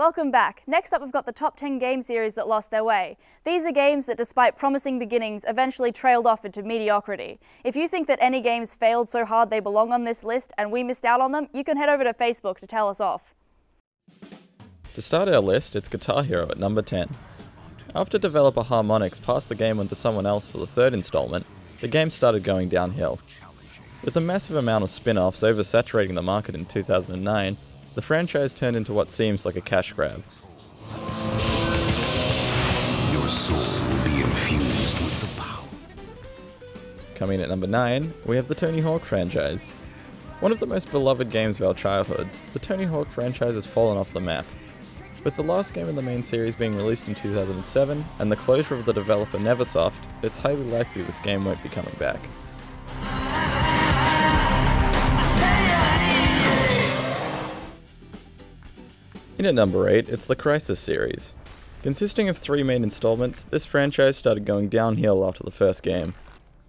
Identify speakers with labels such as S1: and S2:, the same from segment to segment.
S1: Welcome back. Next up we've got the top 10 game series that lost their way. These are games that despite promising beginnings eventually trailed off into mediocrity. If you think that any games failed so hard they belong on this list and we missed out on them, you can head over to Facebook to tell us off.
S2: To start our list, it's Guitar Hero at number 10. After developer Harmonix passed the game on to someone else for the third installment, the game started going downhill. With a massive amount of spin-offs oversaturating the market in 2009, the franchise turned into what seems like a cash grab.
S3: Your soul will be infused with the power.
S2: Coming at number 9, we have the Tony Hawk franchise. One of the most beloved games of our childhoods, the Tony Hawk franchise has fallen off the map. With the last game in the main series being released in 2007 and the closure of the developer Neversoft, it's highly likely this game won't be coming back. In at number 8, it's the Crysis series. Consisting of 3 main installments, this franchise started going downhill after the first game.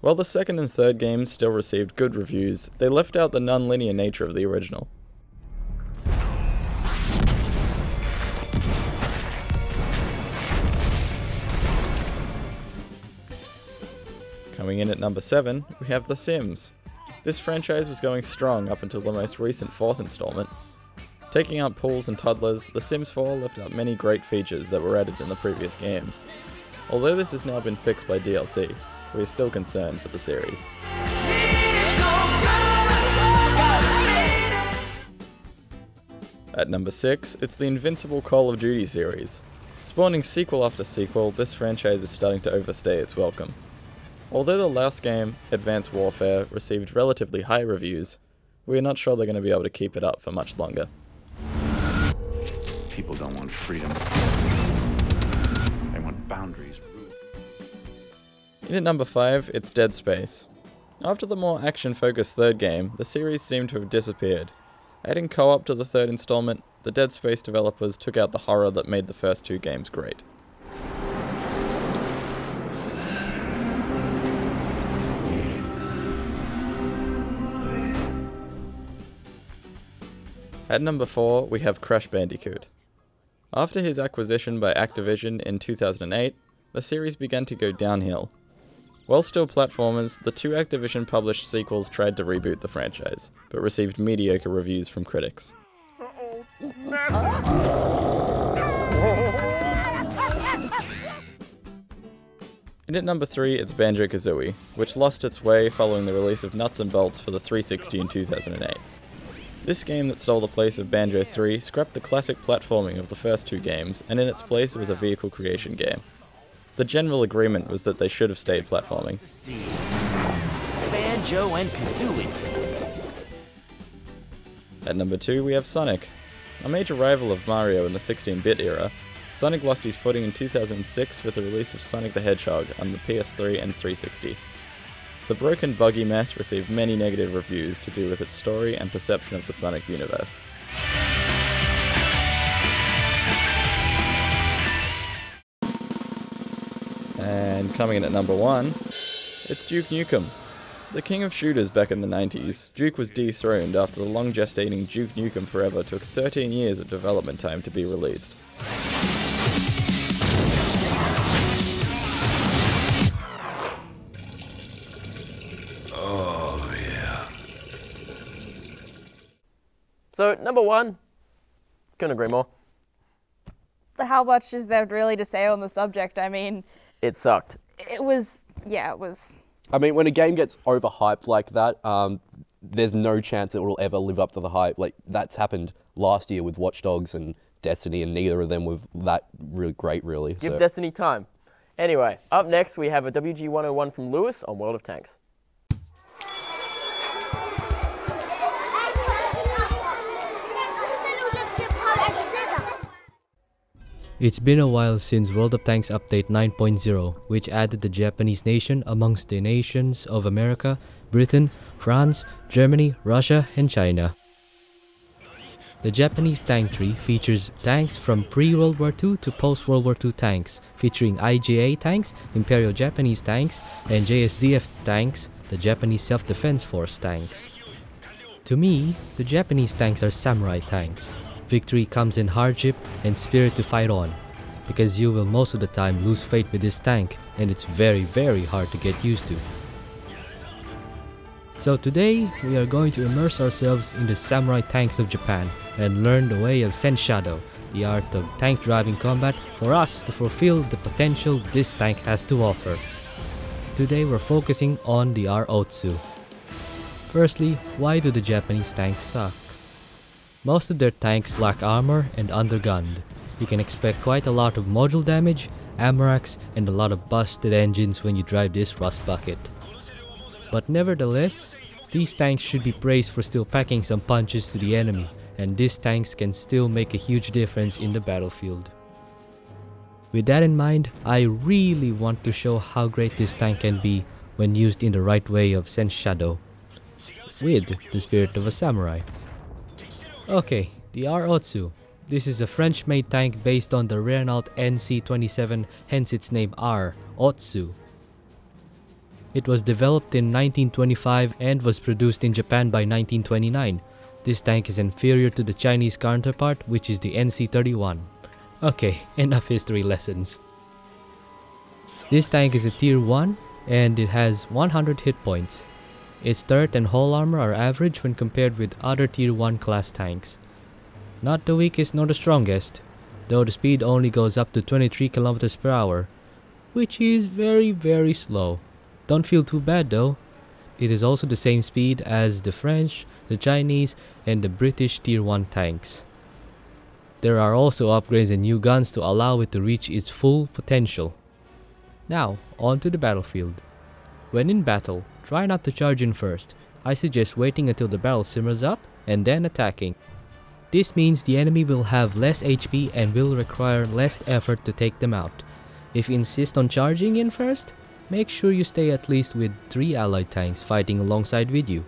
S2: While the second and third games still received good reviews, they left out the non-linear nature of the original. Coming in at number 7, we have The Sims. This franchise was going strong up until the most recent 4th installment. Taking out pools and toddlers, The Sims 4 left out many great features that were added in the previous games. Although this has now been fixed by DLC, we are still concerned for the series. At number 6, it's the Invincible Call of Duty series. Spawning sequel after sequel, this franchise is starting to overstay its welcome. Although the last game, Advanced Warfare, received relatively high reviews, we are not sure they're going to be able to keep it up for much longer.
S3: People don't want freedom. They want boundaries.
S2: In at number 5, it's Dead Space. After the more action-focused third game, the series seemed to have disappeared. Adding co-op to the third installment, the Dead Space developers took out the horror that made the first 2 games great. At number 4, we have Crash Bandicoot. After his acquisition by Activision in 2008, the series began to go downhill. While still platformers, the 2 Activision-published sequels tried to reboot the franchise, but received mediocre reviews from critics. And at number 3, it's Banjo-Kazooie, which lost its way following the release of Nuts and Bolts for the 360 in 2008. This game that stole the place of Banjo 3 scrapped the classic platforming of the first 2 games, and in its place it was a vehicle creation game. The general agreement was that they should have stayed platforming.
S4: Banjo and Kazooie.
S2: At number 2 we have Sonic. A major rival of Mario in the 16-bit era, Sonic lost his footing in 2006 with the release of Sonic the Hedgehog on the PS3 and 360. The broken, buggy mess received many negative reviews to do with its story and perception of the Sonic universe. And coming in at number 1, it's Duke Nukem. The king of shooters back in the 90s, Duke was dethroned after the long-gestating Duke Nukem Forever took 13 years of development time to be released.
S5: So, number 1, couldn't agree more.
S1: How much is there really to say on the subject? I mean,
S5: It sucked.
S1: it was.
S6: I mean, when a game gets overhyped like that, there's no chance it will ever live up to the hype. Like, that's happened last year with Watch Dogs and Destiny, and neither of them were that really great, really.
S5: Give Destiny time. Anyway, up next we have a WG101 from Lewis on World of Tanks.
S7: It's been a while since World of Tanks Update 9.0, which added the Japanese nation amongst the nations of America, Britain, France, Germany, Russia, and China. The Japanese tank tree features tanks from pre-World War II to post-World War II tanks, featuring IJA tanks, Imperial Japanese tanks, and JSDF tanks, the Japanese Self-Defense Force tanks. To me, the Japanese tanks are samurai tanks. victory comes in hardship and spirit to fight on, because you will most of the time lose faith with this tank, and it's very hard to get used to. So today, we are going to immerse ourselves in the samurai tanks of Japan and learn the way of Sen Shadow, the art of tank driving combat, for us to fulfill the potential this tank has to offer. Today we're focusing on the R-Otsu. Firstly, why do the Japanese tanks suck? Most of their tanks lack armor and undergunned. You can expect quite a lot of module damage, ammo-racks, and a lot of busted engines when you drive this rust bucket. But nevertheless, these tanks should be praised for still packing some punches to the enemy, and these tanks can still make a huge difference in the battlefield. With that in mind, I really want to show how great this tank can be when used in the right way of Sen Shadow, with the spirit of a samurai. Okay, the R-Otsu. This is a French-made tank based on the Renault NC27, hence its name R-Otsu. It was developed in 1925 and was produced in Japan by 1929. This tank is inferior to the Chinese counterpart, which is the NC31. Okay, enough history lessons. This tank is a tier 1 and it has 100 hit points. Its turret and hull armor are average when compared with other tier 1 class tanks. Not the weakest nor the strongest, though the speed only goes up to 23 km per hour, which is very slow. Don't feel too bad though. It is also the same speed as the French, the Chinese, and the British tier 1 tanks. There are also upgrades and new guns to allow it to reach its full potential. Now, on to the battlefield. When in battle, try not to charge in first. I suggest waiting until the battle simmers up and then attacking. This means the enemy will have less HP and will require less effort to take them out. If you insist on charging in first, make sure you stay at least with 3 allied tanks fighting alongside with you.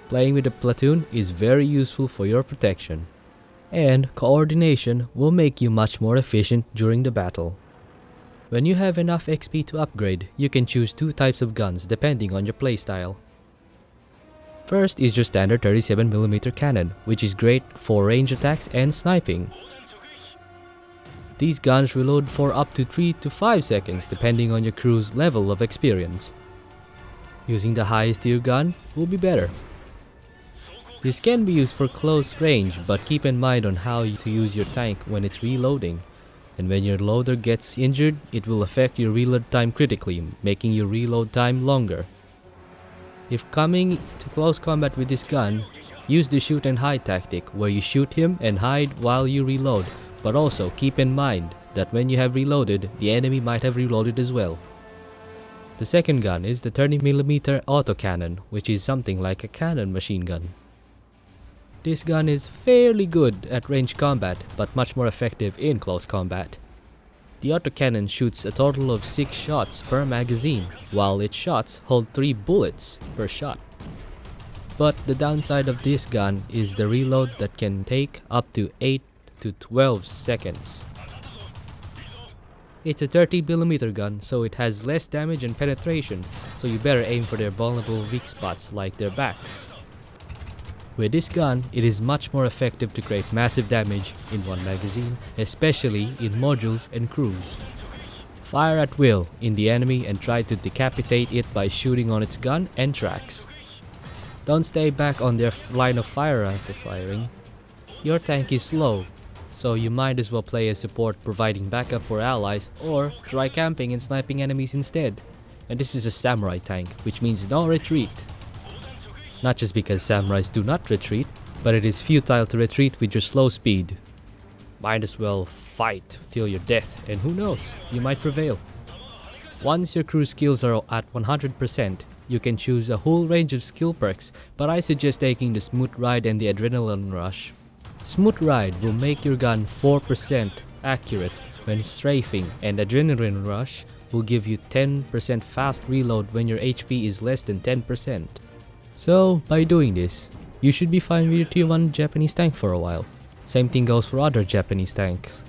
S7: Playing with a platoon is very useful for your protection. And coordination will make you much more efficient during the battle. When you have enough XP to upgrade, you can choose 2 types of guns depending on your playstyle. First is your standard 37mm cannon, which is great for range attacks and sniping. These guns reload for up to 3 to 5 seconds depending on your crew's level of experience. Using the highest tier gun will be better. This can be used for close range, but keep in mind on how to use your tank when it's reloading. And when your loader gets injured, it will affect your reload time critically, making your reload time longer. If coming to close combat with this gun, use the shoot and hide tactic, where you shoot him and hide while you reload. But also keep in mind that when you have reloaded, the enemy might have reloaded as well. The second gun is the 30mm autocannon, which is something like a cannon machine gun. This gun is fairly good at range combat, but much more effective in close combat. The autocannon shoots a total of 6 shots per magazine, while its shots hold 3 bullets per shot. But the downside of this gun is the reload that can take up to 8 to 12 seconds. It's a 30mm gun, so it has less damage and penetration, so you better aim for their vulnerable weak spots like their backs. With this gun, it is much more effective to create massive damage in one magazine, especially in modules and crews. Fire at will in the enemy and try to decapitate it by shooting on its gun and tracks. Don't stay back on their line of fire after firing. Your tank is slow, so you might as well play as support providing backup for allies, or try camping and sniping enemies instead. And this is a samurai tank, which means no retreat. Not just because samurais do not retreat, but it is futile to retreat with your slow speed. Might as well fight till your death, and who knows, you might prevail. Once your crew skills are at 100%, you can choose a whole range of skill perks, but I suggest taking the Smooth Ride and the Adrenaline Rush. Smooth Ride will make your gun 4% accurate when strafing, and Adrenaline Rush will give you 10% fast reload when your HP is less than 10%. So, by doing this, you should be fine with your tier 1 Japanese tank for a while. Same thing goes for other Japanese tanks.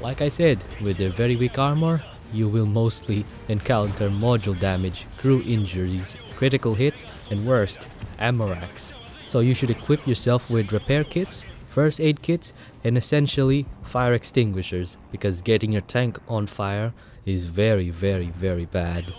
S7: Like I said, with their very weak armor, you will mostly encounter module damage, crew injuries, critical hits, and worst, ammo racks. So you should equip yourself with repair kits, first aid kits, and essentially fire extinguishers, because getting your tank on fire is very, very, very bad.